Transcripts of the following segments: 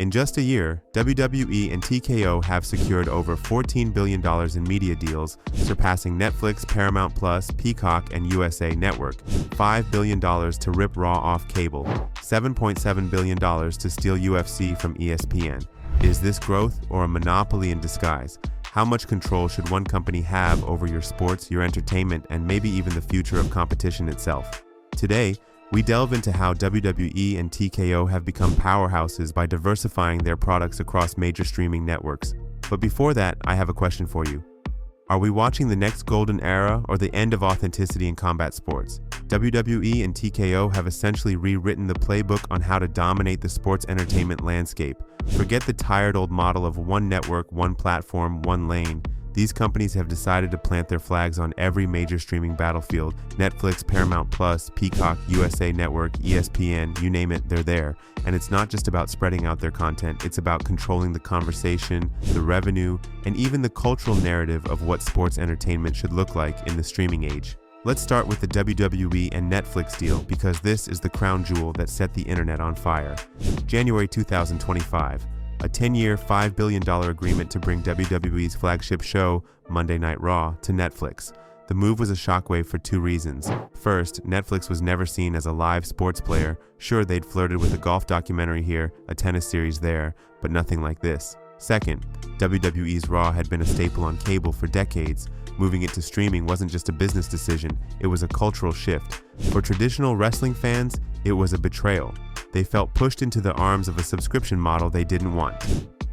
In just a year, WWE and TKO have secured over $14 billion in media deals, surpassing Netflix, Paramount Plus, Peacock, and USA Network, $5 billion to rip Raw off cable, $7.7 billion to steal UFC from ESPN. Is this growth or a monopoly in disguise? How much control should one company have over your sports, your entertainment, and maybe even the future of competition itself? Today, we delve into how WWE and TKO have become powerhouses by diversifying their products across major streaming networks. But before that, I have a question for you. Are we watching the next golden era or the end of authenticity in combat sports? WWE and TKO have essentially rewritten the playbook on how to dominate the sports entertainment landscape. Forget the tired old model of one network, one platform, one lane. These companies have decided to plant their flags on every major streaming battlefield. Netflix, Paramount Plus, Peacock, USA Network, ESPN, you name it, they're there. And it's not just about spreading out their content, it's about controlling the conversation, the revenue, and even the cultural narrative of what sports entertainment should look like in the streaming age. Let's start with the WWE and Netflix deal because this is the crown jewel that set the internet on fire. January 2025. A 10-year, $5 billion agreement to bring WWE's flagship show, Monday Night Raw, to Netflix. The move was a shockwave for two reasons. First, Netflix was never seen as a live sports player. Sure, they'd flirted with a golf documentary here, a tennis series there, but nothing like this. Second, WWE's Raw had been a staple on cable for decades. Moving it to streaming wasn't just a business decision, it was a cultural shift. For traditional wrestling fans, it was a betrayal. They felt pushed into the arms of a subscription model they didn't want.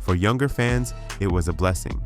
For younger fans, it was a blessing.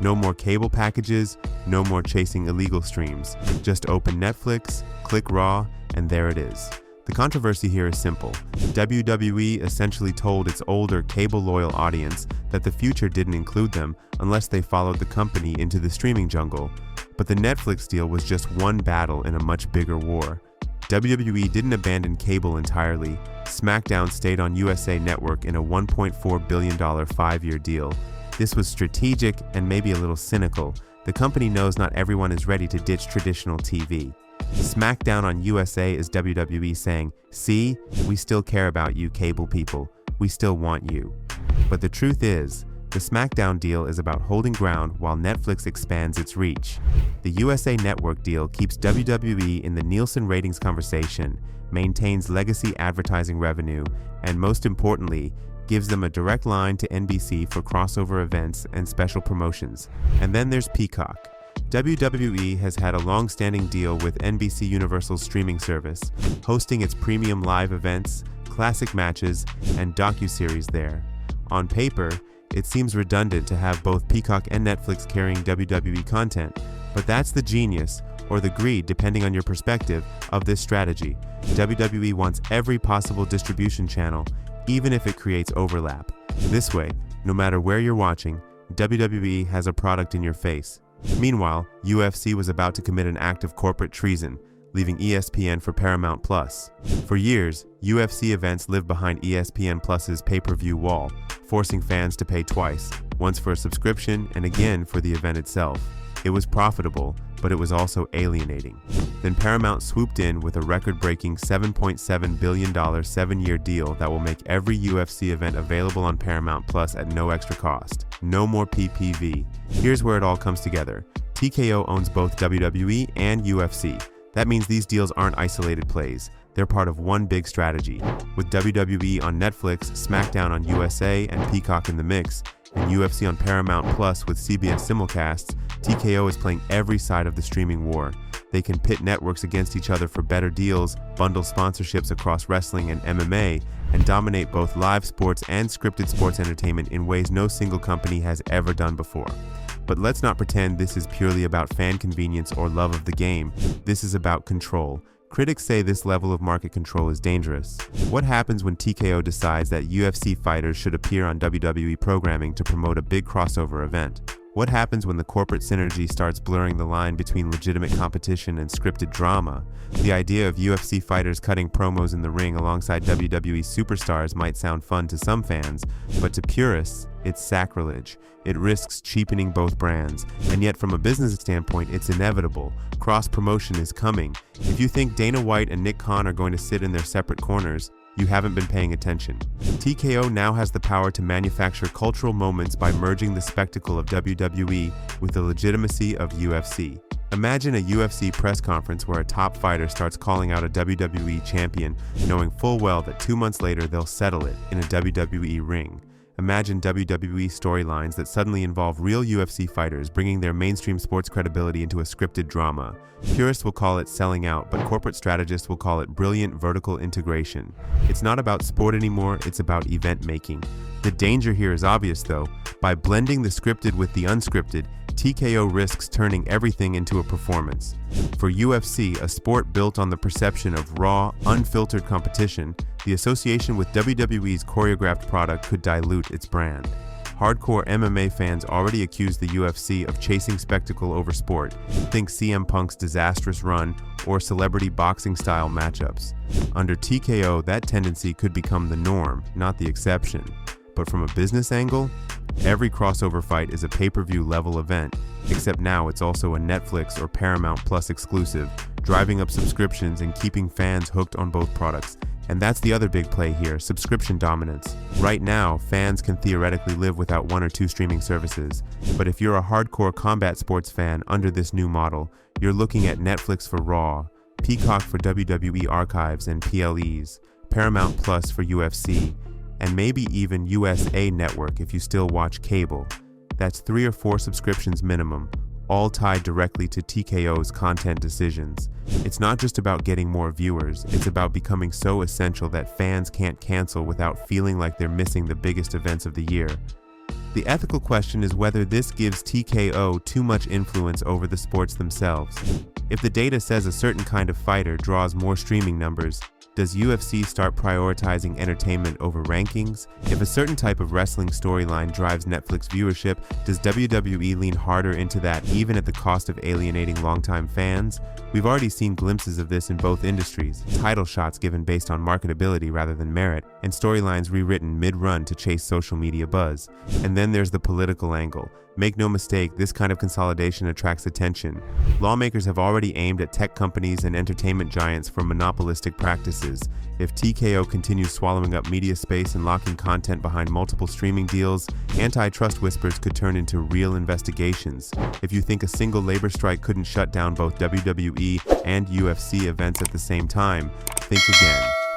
No more cable packages, no more chasing illegal streams. Just open Netflix, click Raw, and there it is. The controversy here is simple. WWE essentially told its older cable-loyal audience that the future didn't include them unless they followed the company into the streaming jungle. But the Netflix deal was just one battle in a much bigger war. WWE didn't abandon cable entirely. SmackDown stayed on USA Network in a $1.4 billion 5-year deal. This was strategic and maybe a little cynical. The company knows not everyone is ready to ditch traditional TV. SmackDown on USA is WWE saying, "See, we still care about you cable people. We still want you." But the truth is, the SmackDown deal is about holding ground while Netflix expands its reach. The USA Network deal keeps WWE in the Nielsen ratings conversation, maintains legacy advertising revenue, and most importantly, gives them a direct line to NBC for crossover events and special promotions. And then there's Peacock. WWE has had a long-standing deal with NBC Universal's streaming service, hosting its premium live events, classic matches, and docuseries there. On paper, it seems redundant to have both Peacock and Netflix carrying WWE content, but that's the genius, or the greed depending on your perspective, of this strategy. WWE wants every possible distribution channel, even if it creates overlap. This way, no matter where you're watching, WWE has a product in your face. Meanwhile, UFC was about to commit an act of corporate treason, leaving ESPN for Paramount Plus. For years, UFC events lived behind ESPN Plus's pay-per-view wall, forcing fans to pay twice, once for a subscription and again for the event itself. It was profitable, but it was also alienating. Then Paramount swooped in with a record-breaking $7.7 billion 7-year deal that will make every UFC event available on Paramount Plus at no extra cost. No more PPV. Here's where it all comes together. TKO owns both WWE and UFC. That means these deals aren't isolated plays. They're part of one big strategy. With WWE on Netflix, SmackDown on USA, and Peacock in the mix, and UFC on Paramount Plus with CBS simulcasts, TKO is playing every side of the streaming war. They can pit networks against each other for better deals, bundle sponsorships across wrestling and MMA, and dominate both live sports and scripted sports entertainment in ways no single company has ever done before. But let's not pretend this is purely about fan convenience or love of the game. This is about control. Critics say this level of market control is dangerous. What happens when TKO decides that UFC fighters should appear on WWE programming to promote a big crossover event? What happens when the corporate synergy starts blurring the line between legitimate competition and scripted drama? The idea of UFC fighters cutting promos in the ring alongside WWE superstars might sound fun to some fans, but to purists, it's sacrilege. It risks cheapening both brands, and yet from a business standpoint, it's inevitable. Cross-promotion is coming. If you think Dana White and Nick Khan are going to sit in their separate corners, you haven't been paying attention. TKO now has the power to manufacture cultural moments by merging the spectacle of WWE with the legitimacy of UFC. Imagine a UFC press conference where a top fighter starts calling out a WWE champion, knowing full well that 2 months later they'll settle it in a WWE ring. Imagine WWE storylines that suddenly involve real UFC fighters bringing their mainstream sports credibility into a scripted drama. Purists will call it selling out, but corporate strategists will call it brilliant vertical integration. It's not about sport anymore, it's about event making. The danger here is obvious though. By blending the scripted with the unscripted, TKO risks turning everything into a performance. For UFC, a sport built on the perception of raw, unfiltered competition, the association with WWE's choreographed product could dilute its brand. Hardcore MMA fans already accuse the UFC of chasing spectacle over sport. Think CM Punk's disastrous run or celebrity boxing-style matchups. Under TKO, that tendency could become the norm, not the exception. But from a business angle, every crossover fight is a pay-per-view level event, except now it's also a Netflix or Paramount Plus exclusive, driving up subscriptions and keeping fans hooked on both products. And that's the other big play here, subscription dominance. Right now, fans can theoretically live without 1 or 2 streaming services, but if you're a hardcore combat sports fan under this new model, you're looking at Netflix for Raw, Peacock for WWE archives and PLEs, Paramount Plus for UFC, and maybe even USA Network if you still watch cable. That's 3 or 4 subscriptions minimum, all tied directly to TKO's content decisions. It's not just about getting more viewers, it's about becoming so essential that fans can't cancel without feeling like they're missing the biggest events of the year. The ethical question is whether this gives TKO too much influence over the sports themselves. If the data says a certain kind of fighter draws more streaming numbers, does UFC start prioritizing entertainment over rankings? If a certain type of wrestling storyline drives Netflix viewership, does WWE lean harder into that even at the cost of alienating longtime fans? We've already seen glimpses of this in both industries, title shots given based on marketability rather than merit, and storylines rewritten mid-run to chase social media buzz. And then there's the political angle. Make no mistake, this kind of consolidation attracts attention. Lawmakers have already aimed at tech companies and entertainment giants for monopolistic practices. If TKO continues swallowing up media space and locking content behind multiple streaming deals, antitrust whispers could turn into real investigations. If you think a single labor strike couldn't shut down both WWE and UFC events at the same time, think again.